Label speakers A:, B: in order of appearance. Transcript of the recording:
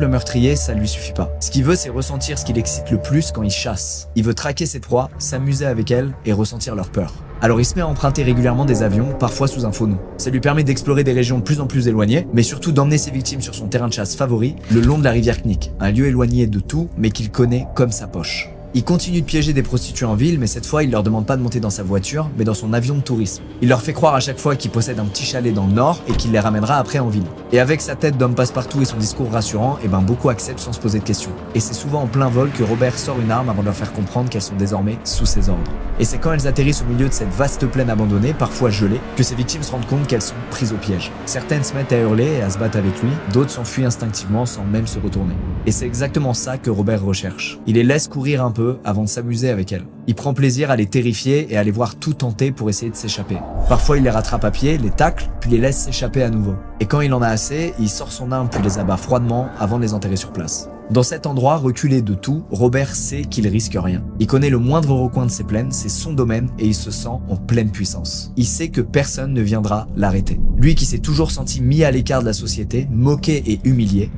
A: Le meurtrier, ça lui suffit pas. Ce qu'il veut, c'est ressentir ce qui l'excite le plus quand il chasse. Il veut traquer ses proies, s'amuser avec elles et ressentir leur peur. Alors il se met à emprunter régulièrement des avions, parfois sous un faux nom. Ça lui permet d'explorer des régions de plus en plus éloignées, mais surtout d'emmener ses victimes sur son terrain de chasse favori, le long de la rivière Knik, un lieu éloigné de tout, mais qu'il connaît comme sa poche. Il continue de piéger des prostituées en ville, mais cette fois, il leur demande pas de monter dans sa voiture, mais dans son avion de tourisme. Il leur fait croire à chaque fois qu'il possède un petit chalet dans le nord et qu'il les ramènera après en ville. Et avec sa tête d'homme passe-partout et son discours rassurant, beaucoup acceptent sans se poser de questions. Et c'est souvent en plein vol que Robert sort une arme avant de leur faire comprendre qu'elles sont désormais sous ses ordres. Et c'est quand elles atterrissent au milieu de cette vaste plaine abandonnée, parfois gelée, que ses victimes se rendent compte qu'elles sont prises au piège. Certaines se mettent à hurler et à se battre avec lui, d'autres s'enfuient instinctivement sans même se retourner. Et c'est exactement ça que Robert recherche. Il les laisse courir un peu avant de s'amuser avec elles. Il prend plaisir à les terrifier et à les voir tout tenter pour essayer de s'échapper. Parfois il les rattrape à pied, les tacle, puis les laisse s'échapper à nouveau. Et quand il en a assez, il sort son arme puis les abat froidement avant de les enterrer sur place. Dans cet endroit reculé de tout, Robert sait qu'il risque rien. Il connaît le moindre recoin de ces plaines, c'est son domaine et il se sent en pleine puissance. Il sait que personne ne viendra l'arrêter. Lui qui s'est toujours senti mis à l'écart de la société, moqué et humilié,